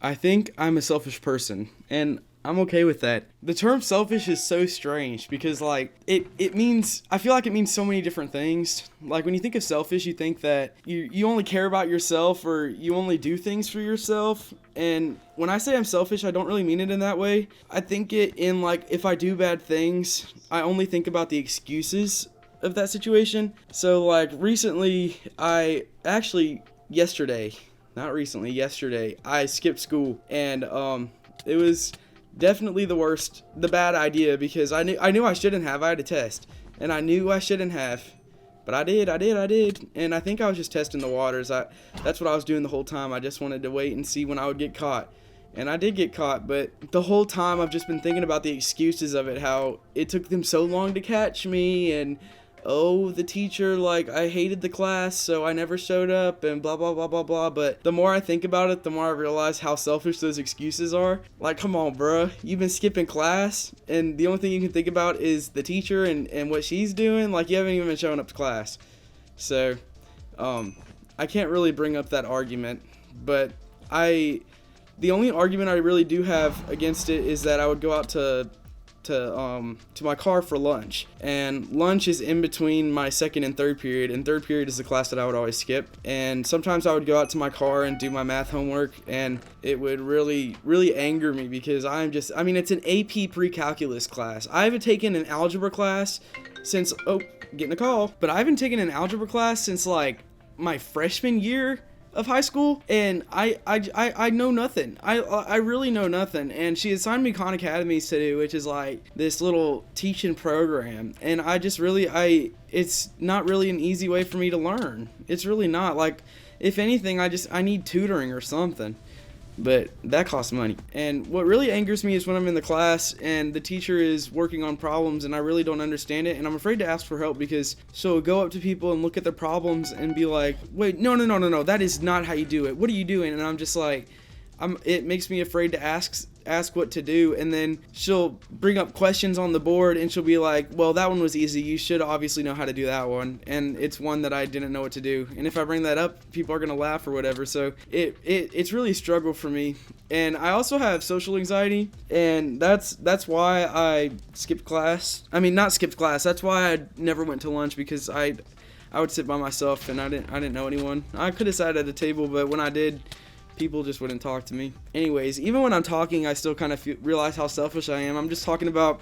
I think I'm a selfish person, and I'm okay with that. The term selfish is so strange because like it means, I feel like it means so many different things. Like when you think of selfish, you think that you only care about yourself or you only do things for yourself. And when I say I'm selfish, I don't really mean it in that way. I think it in like if I do bad things, I only think about the excuses of that situation. So like recently, yesterday, I skipped school, and it was definitely the bad idea because I knew I shouldn't have. I had a test, and I knew I shouldn't have, but I did, and I think I was just testing the waters. That's what I was doing the whole time. I just wanted to wait and see when I would get caught, and I did get caught. But the whole time I've just been thinking about the excuses of it, how it took them so long to catch me, and oh, the teacher, like, I hated the class, so I never showed up, and blah, blah, blah, blah, blah. But the more I think about it, the more I realize how selfish those excuses are. Like, come on, bruh. You've been skipping class, and the only thing you can think about is the teacher and what she's doing. Like, you haven't even been showing up to class. So, I can't really bring up that argument, but the only argument I really do have against it is that I would go out to my car for lunch, and lunch is in between my second and third period, and third period is the class that I would always skip. And sometimes I would go out to my car and do my math homework, and it would really anger me because it's an AP pre-calculus class. I haven't taken an algebra class since getting a call, but I haven't taken an algebra class since like my freshman year of high school, and I know nothing. I really know nothing. And she assigned me Khan Academies to do, which is like this little teaching program, and it's not really an easy way for me to learn. It's really not. Like, if anything, I need tutoring or something, but that costs money. And what really angers me is when I'm in the class and the teacher is working on problems and I really don't understand it, and I'm afraid to ask for help because she'll go up to people and look at their problems and be like, wait, no, that is not how you do it. What are you doing? And I'm just like, it makes me afraid to ask what to do. And then she'll bring up questions on the board and she'll be like, well, that one was easy, you should obviously know how to do that one, and it's one that I didn't know what to do. And if I bring that up, people are gonna laugh or whatever. So it's really a struggle for me. And I also have social anxiety, and that's why I skipped class. That's why I never went to lunch, because I would sit by myself and I didn't know anyone. I could have sat at a table, but when I did, people just wouldn't talk to me. Anyways, even when I'm talking, I still kind of realize how selfish I am. I'm just talking about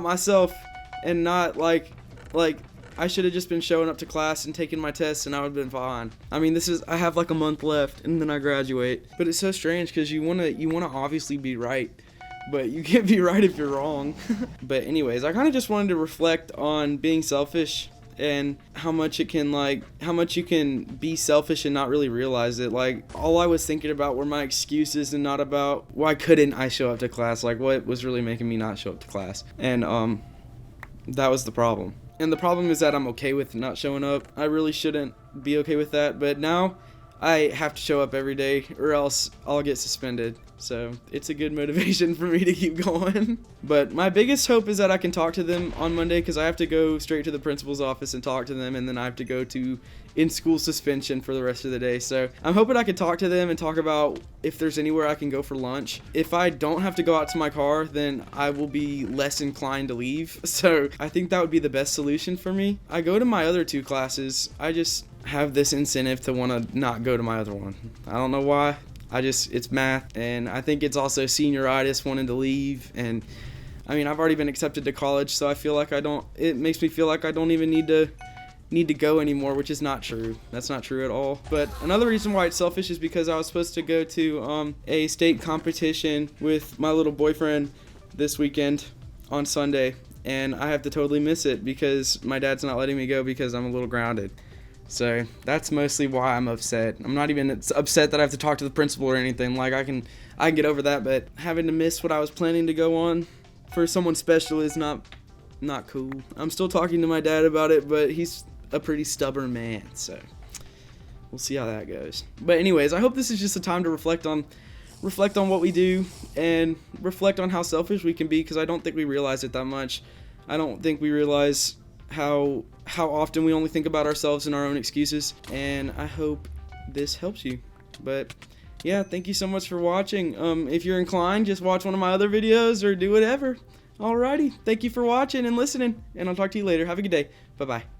myself, and not like I should have just been showing up to class and taking my tests, and I would have been fine. I have like a month left, and then I graduate. But it's so strange because you wanna obviously be right, but you can't be right if you're wrong. But anyways, I kind of just wanted to reflect on being selfish, and how much you can be selfish and not really realize it. Like, all I was thinking about were my excuses and not about why couldn't I show up to class, like what was really making me not show up to class. And that was the problem. And the problem is that I'm okay with not showing up. I really shouldn't be okay with that, but now I have to show up every day or else I'll get suspended. So it's a good motivation for me to keep going. But my biggest hope is that I can talk to them on Monday, because I have to go straight to the principal's office and talk to them, and then I have to go to in-school suspension for the rest of the day. So I'm hoping I can talk to them and talk about if there's anywhere I can go for lunch. If I don't have to go out to my car, then I will be less inclined to leave. So I think that would be the best solution for me. I go to my other two classes. I just have this incentive to want to not go to my other one. I don't know why. It's math, and I think it's also senioritis, wanting to leave. And I've already been accepted to college, so I feel like it makes me feel like I don't even need to go anymore, which is not true. That's not true at all. But another reason why it's selfish is because I was supposed to go to a state competition with my little boyfriend this weekend on Sunday, and I have to totally miss it because my dad's not letting me go because I'm a little grounded. So that's mostly why I'm upset. I'm not even upset that I have to talk to the principal or anything. Like, I can get over that, but having to miss what I was planning to go on for someone special is not cool. I'm still talking to my dad about it, but he's a pretty stubborn man, so we'll see how that goes. But anyways, I hope this is just a time to reflect on what we do and reflect on how selfish we can be, because I don't think we realize it that much. I don't think we realize how often we only think about ourselves and our own excuses, and I hope this helps you. But yeah, thank you so much for watching. If you're inclined, just watch one of my other videos or do whatever. Alrighty, thank you for watching and listening, and I'll talk to you later. Have a good day. Bye-bye.